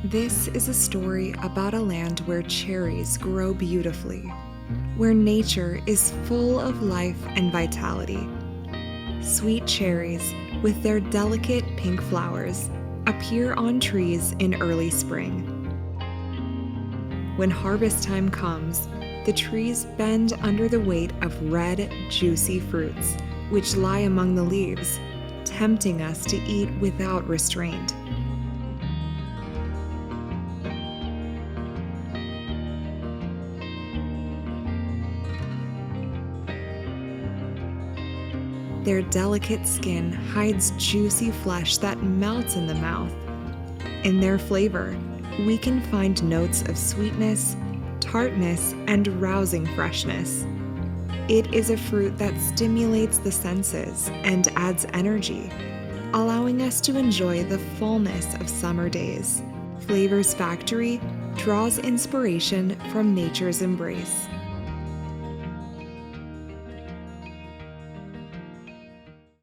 This is a story about a land where cherries grow beautifully, where nature is full of life and vitality. Sweet cherries, with their delicate pink flowers, appear on trees in early spring. When harvest time comes, the trees bend under the weight of red, juicy fruits, which lie among the leaves, tempting us to eat without restraint. Their delicate skin hides juicy flesh that melts in the mouth. In their flavor, we can find notes of sweetness, tartness, and rousing freshness. It is a fruit that stimulates the senses and adds energy, allowing us to enjoy the fullness of summer days. Flavours Factory draws inspiration from nature's embrace.